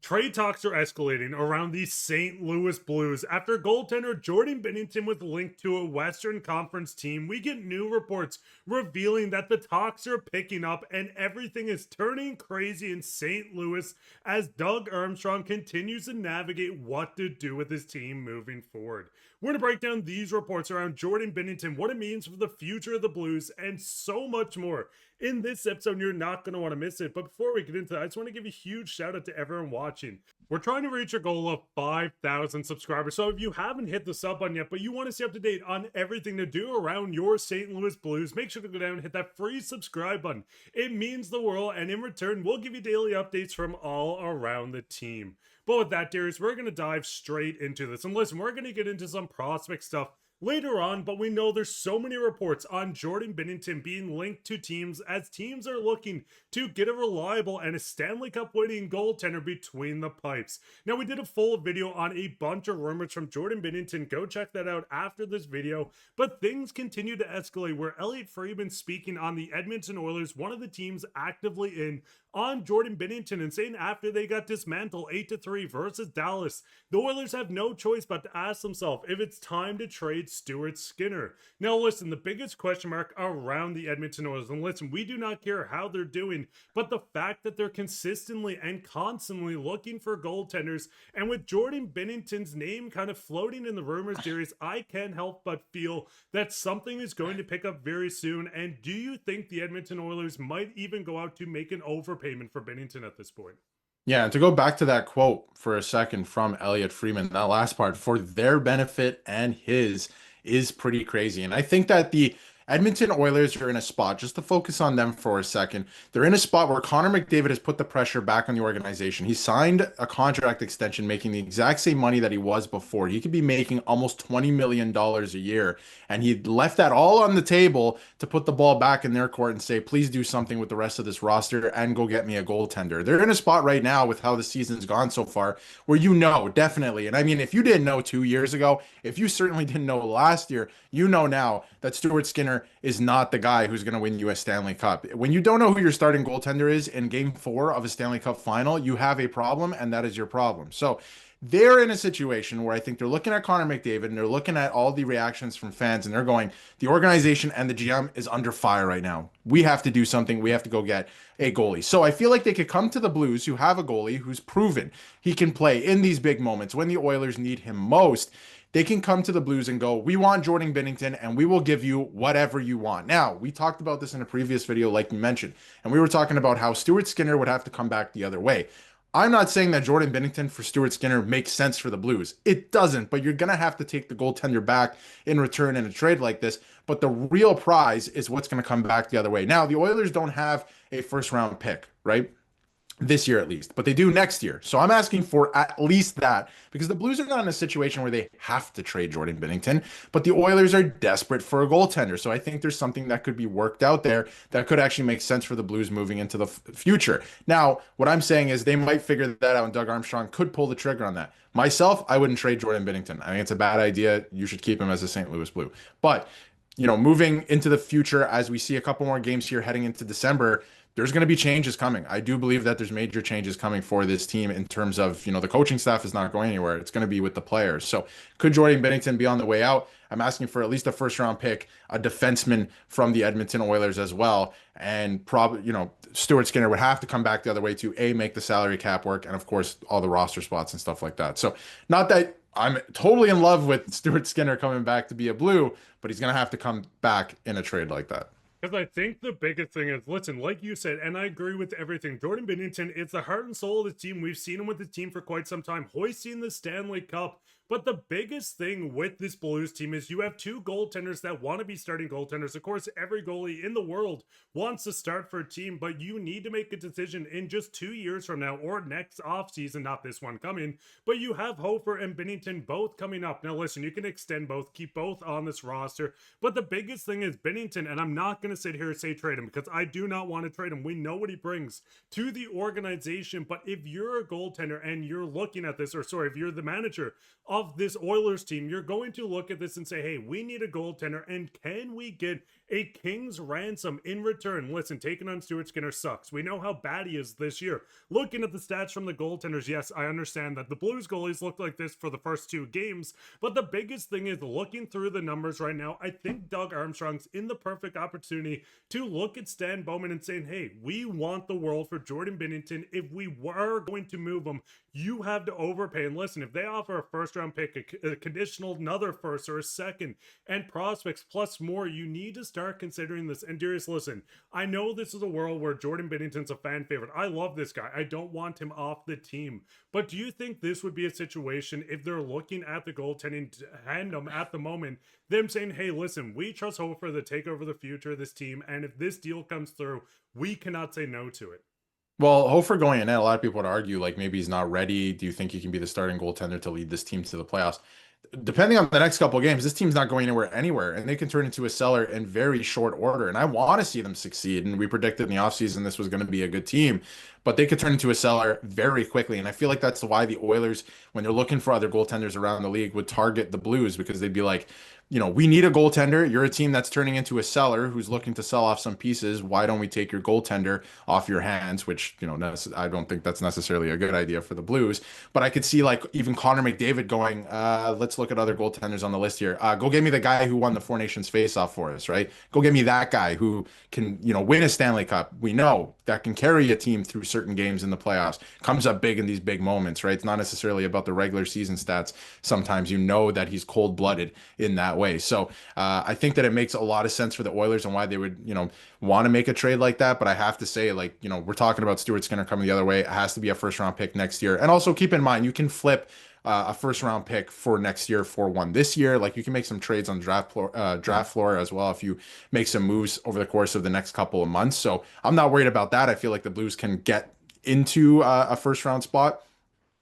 Trade talks are escalating around the St. Louis Blues. After goaltender Jordan Binnington was linked to a Western Conference team, we get new reports revealing that the talks are picking up and everything is turning crazy in St. Louis as Doug Armstrong continues to navigate what to do with his team moving forward. We're going to break down these reports around Jordan Binnington, what it means for the future of the Blues, and so much more. In this episode, you're not going to want to miss it. But before we get into that, I just want to give a huge shout out to everyone watching. We're trying to reach a goal of 5,000 subscribers. So if you haven't hit the sub button yet, but you want to stay up to date on everything to do around your St. Louis Blues, make sure to go down and hit that free subscribe button. It means the world, and in return, we'll give you daily updates from all around the team. But with that, Darius, we're going to dive straight into this. And listen, we're going to get into some prospect stuff later on, but we know there's so many reports on Jordan Binnington being linked to teams as teams are looking to get a reliable and a Stanley Cup winning goaltender between the pipes. Now, we did a full video on a bunch of rumors from Jordan Binnington. Go check that out after this video. But things continue to escalate where Elliotte Friedman speaking on the Edmonton Oilers, one of the teams actively in on Jordan Binnington, and saying after they got dismantled 8-3 versus Dallas, the Oilers have no choice but to ask themselves if it's time to trade Stuart Skinner. Now listen, the biggest question mark around the Edmonton Oilers, and listen, we do not care how they're doing, but the fact that they're consistently and constantly looking for goaltenders, and with Jordan Binnington's name kind of floating in the rumors series, I can't help but feel that something is going to pick up very soon. And do you think the Edmonton Oilers might even go out to make an overpayment for Binnington at this point? Yeah, and to go back to that quote for a second from Elliotte Friedman, that last part, for their benefit and his, is pretty crazy. And I think that the Edmonton Oilers are in a spot, just to focus on them for a second, they're in a spot where Connor McDavid has put the pressure back on the organization. He signed a contract extension making the exact same money that he was before. He could be making almost $20 million a year. And he left that all on the table to put the ball back in their court and say, please do something with the rest of this roster and go get me a goaltender. They're in a spot right now with how the season's gone so far where definitely. And I mean, if you didn't know 2 years ago, if you certainly didn't know last year, you know now that Stuart Skinner is not the guy who's going to win you a Stanley Cup. When you don't know who your starting goaltender is in game 4 of a Stanley Cup final, you have a problem, and that is your problem. So they're in a situation where I think they're looking at Connor McDavid and they're looking at all the reactions from fans and they're going, the organization and the GM is under fire right now. We have to do something. We have to go get a goalie. So I feel like they could come to the Blues, who have a goalie who's proven he can play in these big moments when the Oilers need him most. They can come to the Blues and go, we want Jordan Binnington and we will give you whatever you want. Now, we talked about this in a previous video, like you mentioned, and we were talking about how Stuart Skinner would have to come back the other way. I'm not saying that Jordan Binnington for Stuart Skinner makes sense for the Blues. It doesn't, but you're going to have to take the goaltender back in return in a trade like this. But the real prize is what's going to come back the other way. Now, the Oilers don't have a first-round pick, right? This year at least, but they do next year. So I'm asking for at least that because the Blues are not in a situation where they have to trade Jordan Binnington, but the Oilers are desperate for a goaltender. So I think there's something that could be worked out there that could actually make sense for the Blues moving into the future. Now, what I'm saying is they might figure that out and Doug Armstrong could pull the trigger on that. Myself, I wouldn't trade Jordan Binnington. I think it's a bad idea. You should keep him as a St. Louis Blue. But, moving into the future, as we see a couple more games here heading into December, there's going to be changes coming. I do believe that there's major changes coming for this team in terms of, the coaching staff is not going anywhere. It's going to be with the players. So could Jordan Binnington be on the way out? I'm asking for at least a first-round pick, a defenseman from the Edmonton Oilers as well. And probably, Stuart Skinner would have to come back the other way to, A, make the salary cap work, and, of course, all the roster spots and stuff like that. So not that I'm totally in love with Stuart Skinner coming back to be a Blue, but he's going to have to come back in a trade like that. Because I think the biggest thing is, listen, like you said, and I agree with everything, Jordan Binnington, it's the heart and soul of the team. We've seen him with the team for quite some time, hoisting the Stanley Cup. But the biggest thing with this Blues team is you have two goaltenders that want to be starting goaltenders. Of course, every goalie in the world wants to start for a team, but you need to make a decision in just 2 years from now or next offseason, not this one coming. But you have Hofer and Binnington both coming up. Now, listen, you can extend both, keep both on this roster. But the biggest thing is Binnington, and I'm not going to sit here and say trade him because I do not want to trade him. We know what he brings to the organization. But if you're a goaltender and you're looking at this, or sorry, if you're the manager of this Oilers team, you're going to look at this and say, hey, we need a goaltender, and can we get a king's ransom in return? Listen, taking on Stuart Skinner sucks. We know how bad he is this year. Looking at the stats from the goaltenders, yes, I understand that the Blues goalies looked like this for the first 2 games, but the biggest thing is looking through the numbers right now, I think Doug Armstrong's in the perfect opportunity to look at Stan Bowman and saying, hey, we want the world for Jordan Binnington. If we were going to move him, you have to overpay. And listen, if they offer a first round pick, a conditional another first or a second, and prospects plus more, you need to start considering this. And Darius, listen, I know this is a world where Jordan Binnington's a fan favorite. I love this guy. I don't want him off the team. But do you think this would be a situation, if they're looking at the goaltending tandem at the moment, them saying, hey, listen, we trust Hofer to take over the future of this team, and if this deal comes through, we cannot say no to it? Well, Hofer going in, a lot of people would argue like maybe he's not ready. Do you think he can be the starting goaltender to lead this team to the playoffs? Depending on the next couple of games, this team's not going anywhere, and they can turn into a seller in very short order. And I want to see them succeed. And we predicted in the offseason this was going to be a good team, but they could turn into a seller very quickly. And I feel like that's why the Oilers, when they're looking for other goaltenders around the league, would target the Blues, because they'd be like, we need a goaltender. You're a team that's turning into a seller who's looking to sell off some pieces. Why don't we take your goaltender off your hands? Which, I don't think that's necessarily a good idea for the Blues. But I could see like even Connor McDavid going, let's look at other goaltenders on the list here. Go get me the guy who won the Four Nations face-off for us, right? Go get me that guy who can, win a Stanley Cup. We know that can carry a team through certain games in the playoffs. Comes up big in these big moments, right? It's not necessarily about the regular season stats. Sometimes that he's cold-blooded in that way. So I think that it makes a lot of sense for the Oilers and why they would, want to make a trade like that. But I have to say, like, we're talking about Stuart Skinner coming the other way. It has to be a first round pick next year. And also keep in mind, you can flip a first round pick for next year for one this year. Like, you can make some trades on draft floor as well if you make some moves over the course of the next couple of months. So I'm not worried about that. I feel like the Blues can get into a first round spot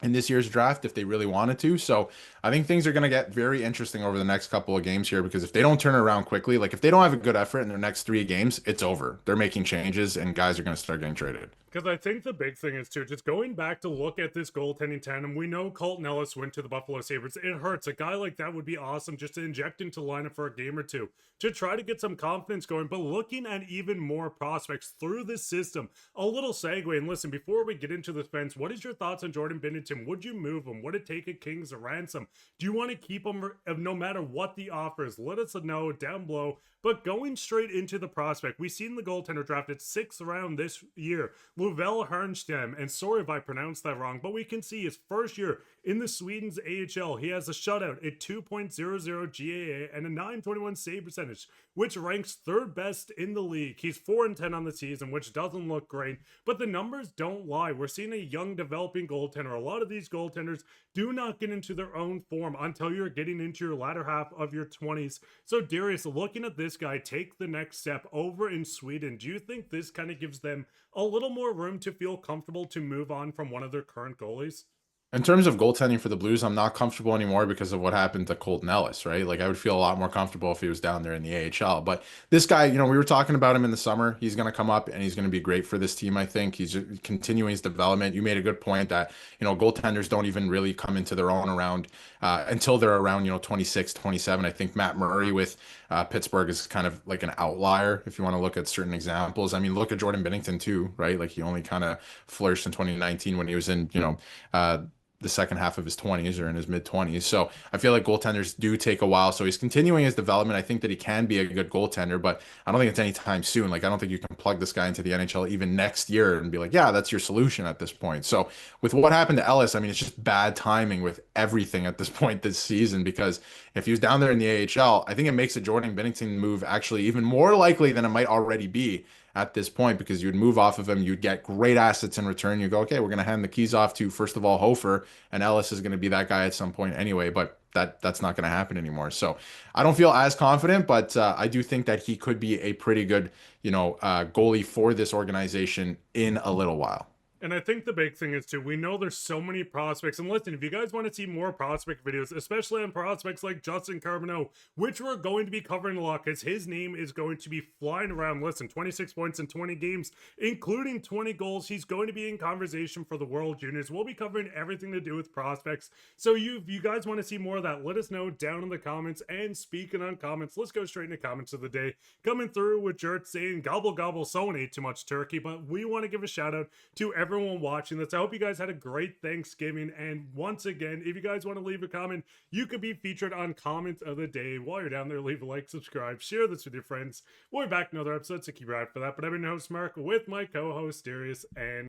in this year's draft if they really wanted to. So I think things are going to get very interesting over the next couple of games here, because if they don't turn it around quickly, like if they don't have a good effort in their next 3 games, it's over. They're making changes and guys are going to start getting traded. Because I think the big thing is, too, just going back to look at this goaltending tandem. We know Colton Ellis went to the Buffalo Sabres. It hurts. A guy like that would be awesome just to inject into the lineup for a game or two to try to get some confidence going. But looking at even more prospects through this system, a little segue. And listen, before we get into the fence, what is your thoughts on Jordan Binnington? Would you move him? Would it take a king's ransom? Do you want to keep him no matter what the offer is? Let us know down below. But going straight into the prospect, we've seen the goaltender drafted 6th round this year, Louvel Hernstam, and sorry if I pronounced that wrong, but we can see his first year in the Sweden's AHL. He has a shutout at 2.00 GAA and a 921 save percentage, which ranks 3rd best in the league. He's 4-10 on the season, which doesn't look great, but the numbers don't lie. We're seeing a young developing goaltender. A lot of these goaltenders do not get into their own form until you're getting into your latter half of your 20s. So Darius, looking at this guy take the next step over in Sweden, do you think this kind of gives them a little more room to feel comfortable to move on from one of their current goalies? In terms of goaltending for the Blues, I'm not comfortable anymore because of what happened to Colton Ellis, right? Like, I would feel a lot more comfortable if he was down there in the AHL. But this guy, we were talking about him in the summer. He's going to come up and he's going to be great for this team, I think. He's continuing his development. You made a good point that, goaltenders don't even really come into their own around until they're around, 26, 27. I think Matt Murray with Pittsburgh is kind of like an outlier if you want to look at certain examples. I mean, look at Jordan Binnington too, right? Like, he only kind of flourished in 2019 when he was in, the second half of his 20s or in his mid 20s. So I feel like goaltenders do take a while. So he's continuing his development. I think that he can be a good goaltender, but I don't think it's anytime soon. Like, I don't think you can plug this guy into the NHL even next year and be like, yeah, that's your solution at this point. So with what happened to Ellis, I mean, it's just bad timing with everything at this point this season, because if he was down there in the AHL, I think it makes a Jordan Binnington move actually even more likely than it might already be at this point, because you'd move off of him, you'd get great assets in return. You go, okay, we're going to hand the keys off to, first of all, Hofer, and Ellis is going to be that guy at some point anyway, but that's not going to happen anymore. So I don't feel as confident, but I do think that he could be a pretty good, goalie for this organization in a little while. And I think the big thing is too, we know there's so many prospects. And listen, if you guys want to see more prospect videos, especially on prospects like Justin Carbonneau, which we're going to be covering a lot because his name is going to be flying around. Listen, 26 points in 20 games, including 20 goals. He's going to be in conversation for the World Juniors. We'll be covering everything to do with prospects. So if you guys want to see more of that, let us know down in the comments. And speaking on comments, let's go straight into comments of the day. Coming through with Jert saying, gobble gobble, someone ate too much turkey. But we want to give a shout out to everyone watching this. I hope you guys had a great Thanksgiving. And once again, if you guys want to leave a comment, you could be featured on comment of the day. While you're down there, leave a like, subscribe, share this with your friends. We'll be back in another episode, so keep your eye out for that. But I've been your host, Mark, with my co-host, Darius, and